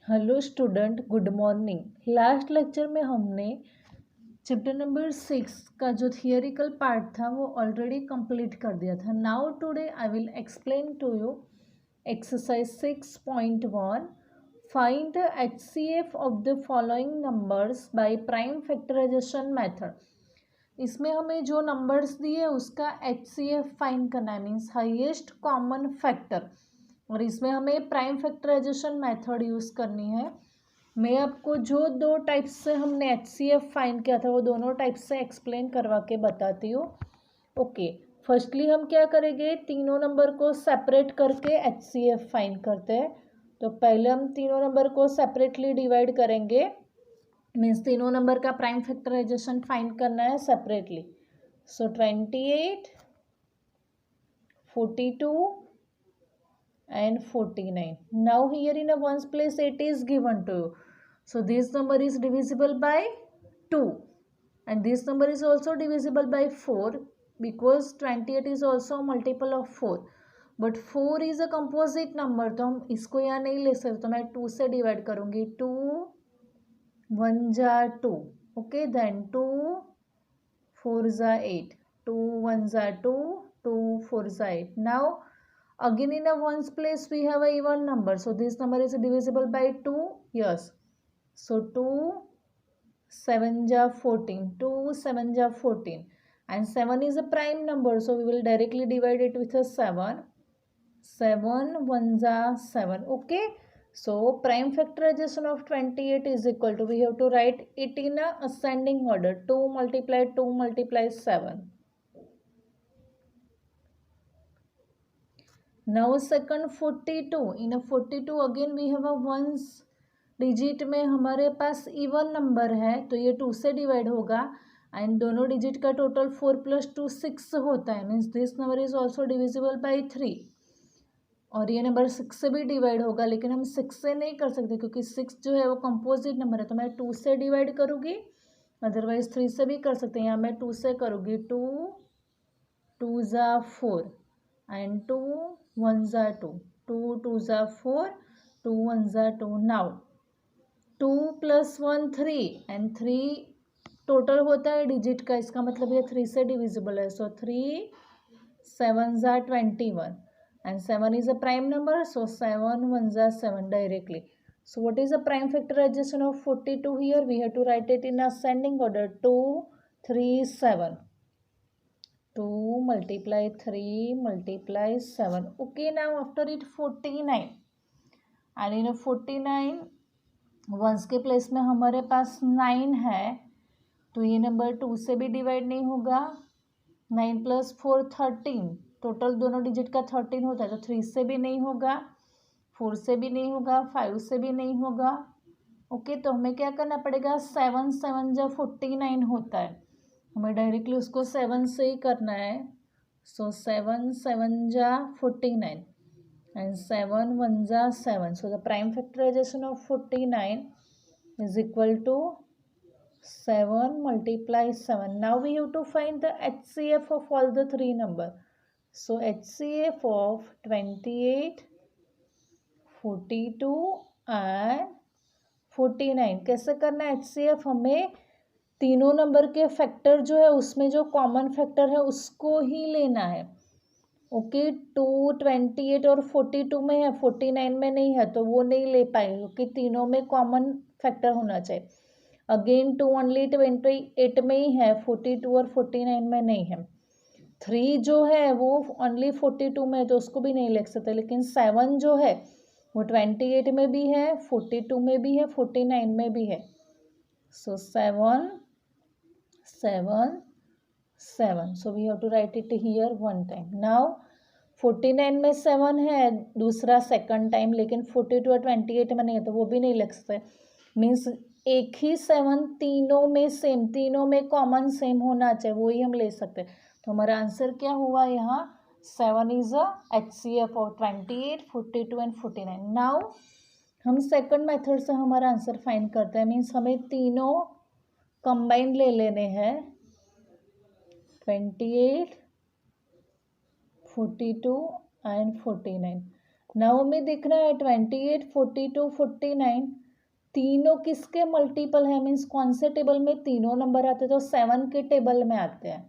Hello student, good morning. Last lecture में हमने chapter number 6 का जो थियोरिकल पार्ट था वो ऑलरेडी कंप्लीट कर दिया था। Now today I will explain to you exercise 6.1 find the HCF of the following numbers by prime factorisation method. इसमें हमें जो नंबर्स दिए उसका HCF फाइंड करना है, मीन्स हाईएस्ट कॉमन फैक्टर, और इसमें हमें प्राइम फैक्टराइजेशन मेथड यूज़ करनी है। मैं आपको जो दो टाइप्स से हमने HCF फाइंड किया था वो दोनों टाइप्स से एक्सप्लेन करवा के बताती हूँ। ओके, फर्स्टली हम क्या करेंगे, तीनों नंबर को सेपरेट करके HCF फाइंड करते हैं। तो पहले हम तीनों नंबर को सेपरेटली डिवाइड करेंगे, मीन्स तीनों नंबर का प्राइम फैक्टराइजेशन फाइंड करना है separately. So 28, 42 and 49. Now here in a ones place 8 is given to you. So this number is divisible by 2 and this number is also divisible by 4 because 28 is also a multiple of 4. But 4 is a composite number, तो हम इसको यहाँ नहीं ले सकते, तो मैं 2 से डिवाइड करूँगी। 2 1 जा 2, ओके, देन 2 4 जा 8, 2 1 जा 2, 2 4 जा 8. Now again in a ones place we have a even number, so this number is divisible by 2. Yes, so 2 7 ja 14, 2 7 ja 14, and 7 is a prime number, so we will directly divide it with a 7. 7 1 ja 7. Okay, so prime factorization of 28 is equal to, we have to write it in a ascending order, 2 multiply 2 multiply 7. Now second 42, in a 42 again we have a ones digit में हमारे पास even number है, तो ये 2 से divide होगा and दोनों digit का total 4 + 2 6 होता है, means this number is also divisible by 3। और ये नंबर 6 से भी डिवाइड होगा, लेकिन हम 6 से नहीं कर सकते क्योंकि 6 जो है वो कंपोजिट नंबर है, तो मैं 2 से डिवाइड करूँगी, अदरवाइज 3 से भी कर सकते हैं। यहाँ मैं 2 से करूँगी, 2 2 जा 4 and 2 1 जा 2, 2 2 जा 4, 2 1 जा 2. Now 2 + 1 3 and 3 टोटल होता है डिजिट का, इसका मतलब ये 3 से डिविजिबल है, सो 3 7 जा 21 and 7 is a prime number, so 7 1 जा 7 directly. So what is the prime factorization of 42 here? We have to write it in ascending order, 2 3 7. 2 multiply 3 multiply 7. Okay, now after it 49, and in a 49 once के place में हमारे पास 9 है, तो ये number 2 से भी divide नहीं होगा। 9 + 4 13, टोटल दोनों डिजिट का 13 होता है, तो 3 से भी नहीं होगा, 4 से भी नहीं होगा, 5 से भी नहीं होगा। ओके, तो हमें क्या करना पड़ेगा, 7 7 जा 49 होता है, हमें डायरेक्टली उसको 7 से ही करना है। सो 7 7 जा 49 and 7 1 जा 7. So the prime factorization of 49 is equal to 7 multiply 7. Now we have to find the HCF of all the three number. So HCF of 28, 42 and 49 कैसे करना है HCF? हमें तीनों नंबर के फैक्टर जो है उसमें जो कॉमन फैक्टर है उसको ही लेना है। ओके, 2 28 और 42 में है, 49 में नहीं है, तो वो नहीं ले पाएंगे क्योंकि तीनों में कॉमन फैक्टर होना चाहिए। अगेन 2 ओनली 28 में ही है, 42 और 49 में नहीं है। 3 जो है वो ओनली 42 में है, तो उसको भी नहीं लिख सकते, लेकिन 7 जो है वो 28 में भी है, 42 में भी है, 49 में भी है। सो 7 7 7, so we have to write it here one time. Now 49 में 7 है दूसरा सेकंड टाइम, लेकिन 42 और 28 में नहीं है, तो वो भी नहीं लिख सकते। मीन्स एक ही 7 तीनों में सेम, तीनों में कॉमन सेम होना चाहिए, वो ही हम ले सकते। तो हमारा आंसर क्या हुआ यहाँ, 7 is a HCF of 28 42 and 49. Now हम सेकंड मेथड से हमारा आंसर फाइंड करते हैं, मीन्स हमें तीनों कंबाइंड ले लेने हैं, 28 42 and 49, नाउ हमें देखना है 28, 42, 49 तीनों किसके मल्टीपल है, मीन्स कौन से टेबल में तीनों नंबर आते हैं, तो 7 के टेबल में आते हैं.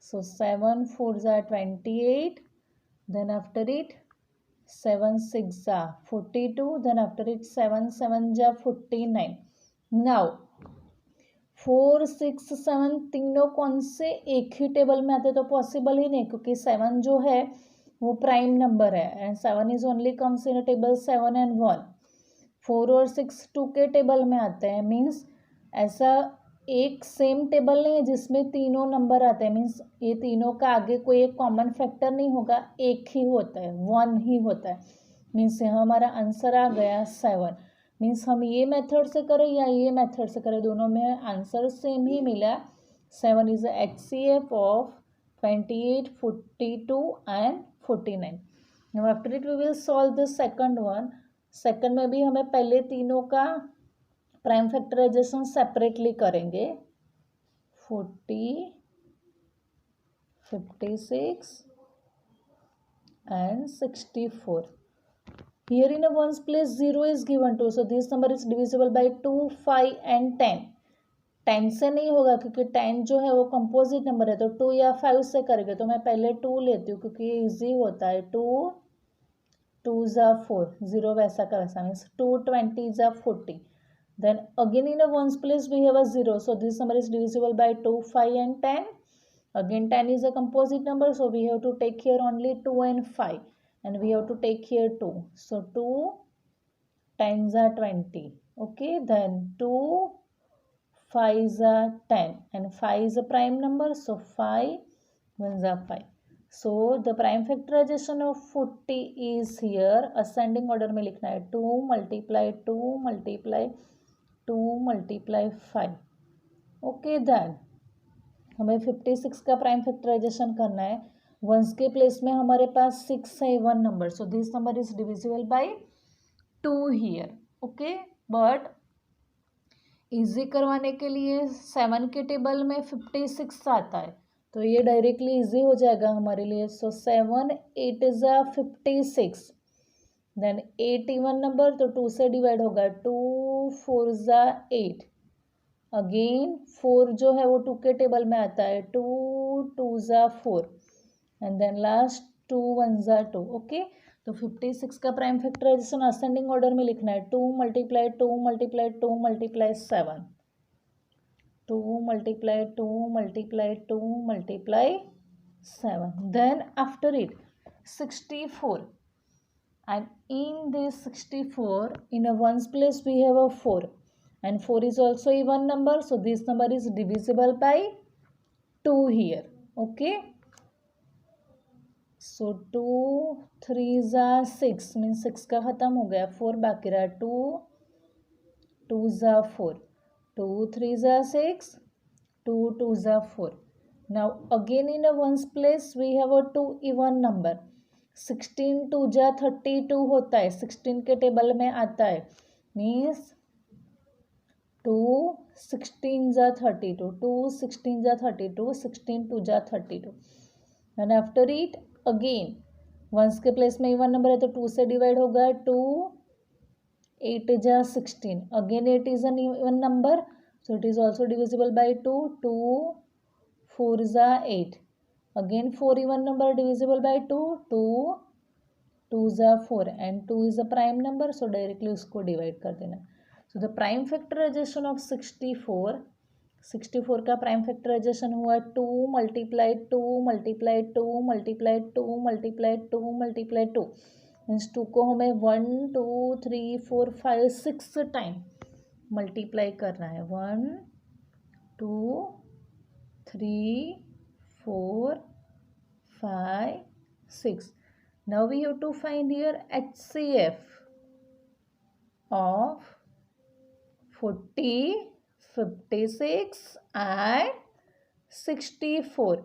सो 7 4 ज़ा 28, देन आफ्टर इट 7 6 ज़ा 42, देन आफ्टर इट 7 7 ज़ा 49. नाउ 4 6 7 तीनों कौन से एक ही टेबल में आते हैं, तो पॉसिबल ही नहीं, क्योंकि 7 जो है वो प्राइम नंबर है and 7 is only comes in table 7 and 1. 4 और 6 2 के टेबल में आते हैं, मीन्स ऐसा एक सेम टेबल नहीं है जिसमें तीनों नंबर आते हैं, मीन्स ये तीनों का आगे कोई एक कॉमन फैक्टर नहीं होगा, एक ही होता है, 1 ही होता है. मीन्स यहाँ हमारा आंसर आ गया 7. मीन्स हम ये मेथड से करें या ये मेथड से करें, दोनों में आंसर सेम ही मिला. 7 is HCF of 28, 42 and 49. Now after it we will solve the second one. Second में भी हमें पहले तीनों का प्राइम फैक्टराइजेशन सेपरेटली करेंगे. 40, 56 and 64. Here in a ones place 0 is given to, so this number is divisible by 2, 5 and 10. 10 से नहीं होगा क्योंकि 10 जो है वो कंपोजिट नंबर है, तो 2 या 5 से करेंगे. तो मैं पहले 2 लेती हूँ क्योंकि ये ईजी होता है. 2 2 ज़ा 4, 0 वैसा का वैसा, मीन्स 2 20 ज़ा 40. Then again in a ones place we have a 0, so this number is divisible by 2, 5 and 10. Again 10 is a composite number, so we have to take here only 2 and 5, and we have to take here 2. So 2 times are 20. Okay, then 2 5s are 10 and 5 is a prime number, so 5 1s are 5. So the prime factorization of 40 is here ascending order में लिखना है. 2 multiply 2 multiply 2 multiply 5. Okay, then हमें 56 का prime factorisation करना है. Once के place में हमारे पास 6 है, 1 number, so this number is divisible by 2 here. Okay, but easy करवाने के लिए 7 के टेबल में 56 आता है, तो ये डायरेक्टली इजी हो जाएगा हमारे लिए. सो 7 8 इज 56, देन 8 इवन नंबर, तो 2 से डिवाइड होगा. 2 4 ज़ा 8. अगेन 4 जो है वो 2 के टेबल में आता है. 2 2 ज़ा 4 एंड देन लास्ट 2 1 ज़ा 2. ओके, तो 56 का प्राइम फैक्टराइजेशन असेंडिंग ऑर्डर में लिखना है. 2 multiply 2 multiply 2 multiply 7. 2 multiply 2 multiply 2 multiply 7. Then after it 64, and in this 64 in a ones place we have a 4, and 4 is also even number, so this number is divisible by 2 here. Okay, so 2 3 ज़ा 6, means 6 का ख़त्म हो गया, 4 बाकी रहा. 2 2 ज़ा 4, 2 3 ज़ा 6, 2 2 ज़ा 4. Now again in a once place we have a 2 even number. 16 2 ज़ा 32 होता है, 16 के टेबल में आता है, मीन्स 2 16 ज़ा 32, 2 16 ज़ा 32, 16 2 ज़ा 32. And after it again once के प्लेस में इवन नंबर है तो 2 से डिवाइड होगा. 2 8 ज़ा 16, again 8 is an even number, so it is also divisible by 2. 2 4 ज़ा 8, again 4 even number divisible by 2. 2 2 ज़ा 4 and 2 is a prime number, so directly उसको डिवाइड कर देना. So the prime factorisation of 64 का प्राइम फैक्टराइजेशन हुआ 2 multiply 2 multiply 2 multiply 2 multiply 2 multiply 2. Means 2 को हमें 1 2 3 4 5 6 time multiply करना है. 1 2 3 4 5 6. Now we have to find here HCF of 40, 56 and 64.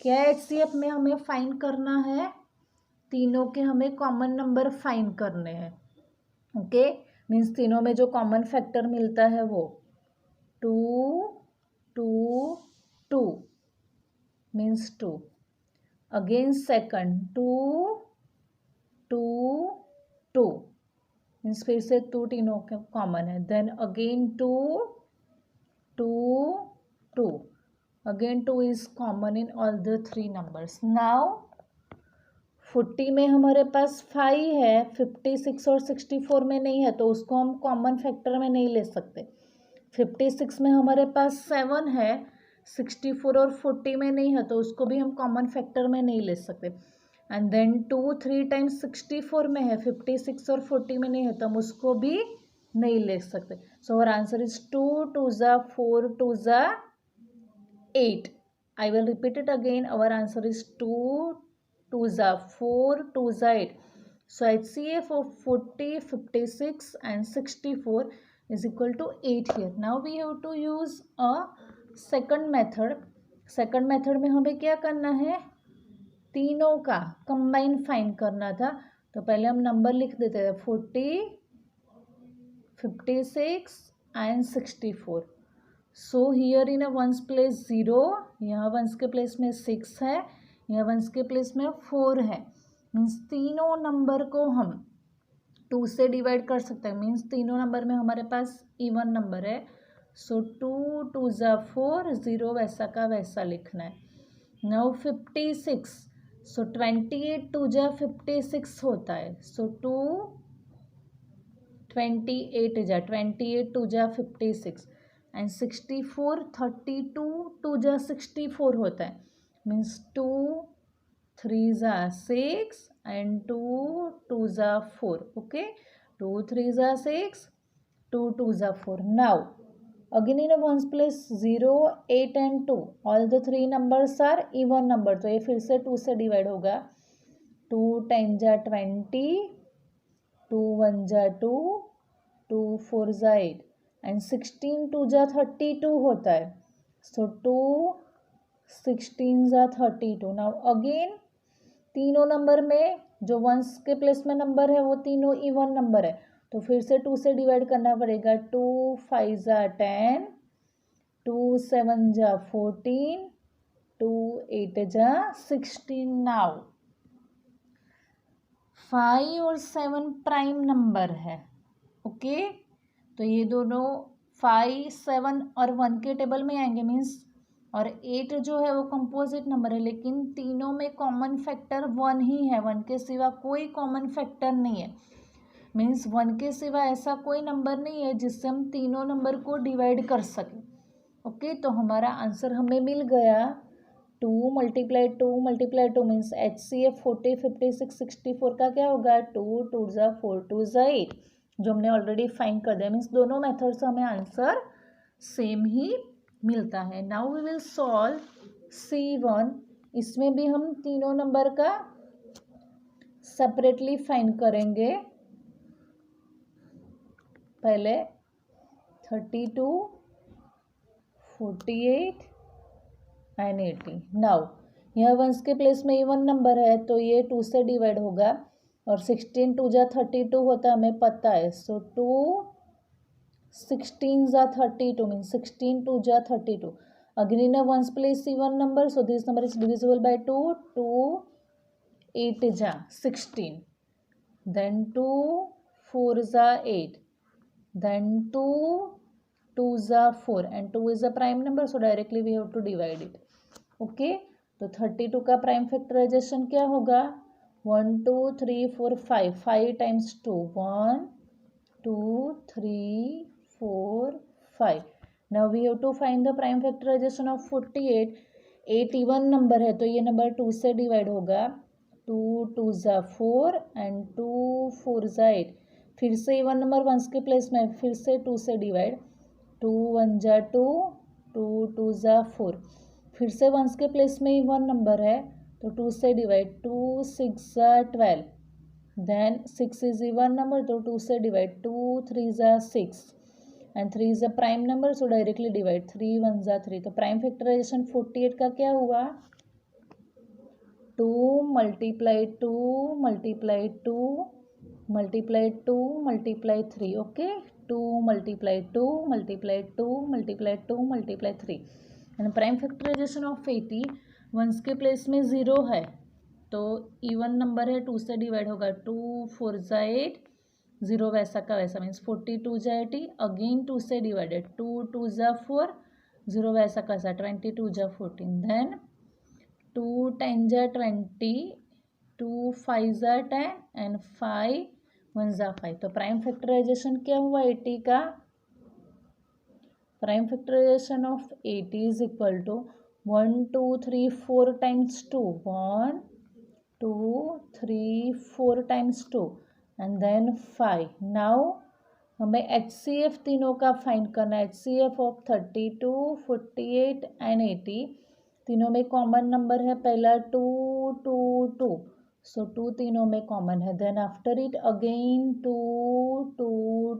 क्या HCF में हमें फाइंड करना है, तीनों के हमें कॉमन नंबर फाइंड करने हैं. ओके, मीन्स तीनों में जो कॉमन फैक्टर मिलता है वो 2 2 2 मीन्स 2. अगेन सेकंड 2 2 मीन्स फिर से 2 तीनों कॉमन है. Then again 2 2 again 2 is common in all the 3 numbers. Now 40 में हमारे पास 5 है, 56 और 64 में नहीं है, तो उसको हम कॉमन फैक्टर में नहीं ले सकते. 56 में हमारे पास 7 है, 64 और 40 में नहीं है, तो उसको भी हम कॉमन फैक्टर में नहीं ले सकते. एंड देन 2 3 टाइम्स 64 में है, 56 और 40 में नहीं है, तो हम उसको भी नहीं ले सकते. सो आवर आंसर इज 2 2 ज़ा 4 2 ज़ा 8. I will repeat it again. Our answer is 2 2 ज़ा 4 2 ज़ा 8. So HCF of 40, 56 and 64 is equal to 8 here. Now we have to use a second method. Second method में हमें क्या करना है, तीनों का कंबाइन फाइंड करना था. तो पहले हम नंबर लिख देते थे 40, 56 and 64. So here in a ones place 0, यहाँ वंस के प्लेस में 6 है, यहाँ वंस के प्लेस में 4 है. मीन्स तीनों नंबर को हम 2 से डिवाइड कर सकते हैं. मीन्स तीनों नंबर में हमारे पास इवन नंबर है. सो 2 2 ज़ा 4, 0 वैसा का वैसा लिखना है. नाउ 56, सो 28 2 ज़ा 56 होता है. सो 2 28 ज़ा 28 2 ज़ा 56 एंड 64 32 2 ज़ा 64 होता है. मीन्स 2 3 ज़ा 6 and 2 2 ज़ा 4. Okay, 2 3 ज़ा 6, 2 2 ज़ा 4. Now again in a ones place 0 8 and 2, all the 3 numbers are even number. तो ये फिर से 2 से डिवाइड होगा. 2 10 ज़ा 20, 2 1 ज़ा 2, 2 4 ज़ा 8 and 16 2 ज़ा 32 होता है. So 2 16 ज़ा 32. Now again तीनों नंबर में जो वंस के प्लेस में नंबर है वो तीनों इवन नंबर है, तो फिर से 2 से डिवाइड करना पड़ेगा. 2 5 ज़ा 10, 2 7 ज़ा 14, 2 8 ज़ा 16. नाउ 5 और 7 प्राइम नंबर है. ओके, तो ये दोनों 5 7 और 1 के टेबल में आएंगे. मीन्स और 8 जो है वो कंपोजिट नंबर है, लेकिन तीनों में कॉमन फैक्टर 1 ही है. 1 के सिवा कोई कॉमन फैक्टर नहीं है. मीन्स 1 के सिवा ऐसा कोई नंबर नहीं है जिससे हम तीनों नंबर को डिवाइड कर सकें. ओके, तो हमारा आंसर हमें मिल गया 2 × 2 × 2 मीन्स HCF 40 56 64 का क्या होगा 2 2 ज़ा 4 2 ज़ा 8, जो हमने ऑलरेडी फाइंड कर दिया. मीन्स दोनों मेथड से हमें आंसर सेम ही मिलता है. Now we will solve C1. इसमें भी हम तीनों नंबर का सेपरेटली फाइंड करेंगे. पहले 32 48 एंड 80. नाउ यह वंस के प्लेस में इवन नंबर है, तो ये 2 से डिवाइड होगा. और 16 2 ज़ा 32 होता है, हमें पता है. सो 2 16 ज़ा 32 मीन्स 16 2 ज़ा 32. Again in a once place even number, so this number is divisible by 2. 2 8 ज़ा 16, देन 2 4 ज़ा 8, देन 2 2 ज़ा 4 and 2 is a prime number, so directly we have to divide it. Okay, तो 32 का प्राइम फैक्टराइजेशन क्या होगा 1 2 3 4 5 5 times 2 1 2 3 4 5. Now we have to find the prime factorization of 48. 8 even number है, तो ये नंबर 2 से डिवाइड होगा. 2 2 ज़ा 4 एंड 2 4 ज़ा 8. फिर से इवन नंबर वंस के प्लेस में फिर से 2 से डिवाइड. 2 1 ज़ा 2, 2 2 ज़ा 4. फिर से वंस के प्लेस में इवन नंबर है, तो 2 से डिवाइड. 2 6 ज़ा 12, देन 6 इज इवन नंबर, तो 2 से डिवाइड. 2 3 ज़ा 6 and 3 is a prime number, so directly divide. 3 1 ज़ा 3. तो प्राइम फैक्टराइजेशन 48 का क्या हुआ 2 × 2 × 2 × 2 × 3. Okay, 2 × 2 × 2 × 2 × 3. And prime factorisation of 80 once के प्लेस में 0 है, तो इवन नंबर है, 2 से डिवाइड होगा, 2 4 जा 8, 0 वैसा का वैसा, मीन्स 42 जा 80, अगेन 2 से डिवाइडेड, 2 2 जा 4, 0 वैसा का वैसा, 22 जा 14, देन 2 10 जा 20, 2 5 जा 10 एंड 5 1 जा 5। तो प्राइम फैक्टराइजेशन क्या हुआ 80 का? Prime factorisation of 80 is equal to 1 2 3 4 times 2, 1 2 3 4 times 2 and then 5। Now हमें HCF तीनों का फाइंड करना है। HCF ऑफ 32 48 एंड 80, तीनों में कॉमन नंबर है, पहला 2 2 2, सो 2 तीनों में कॉमन है, then after it again 2 2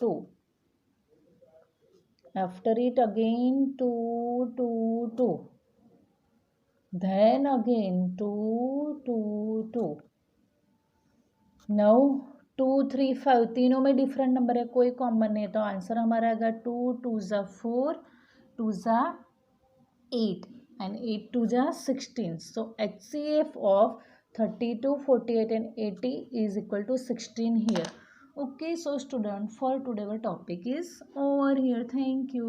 2, after it again 2 2 2, then again 2 2 2, now 2 3 5 तीनों में डिफरेंट नंबर है, कोई कॉमन नहीं है, तो आंसर हमारा आएगा 2 2 जा 4, 2 जा 8 एंड 8 2 जा 16। सो HCF of 32 48 and 80 is equal to 16 here. Okay, so student, for today our topic is over here. Thank you.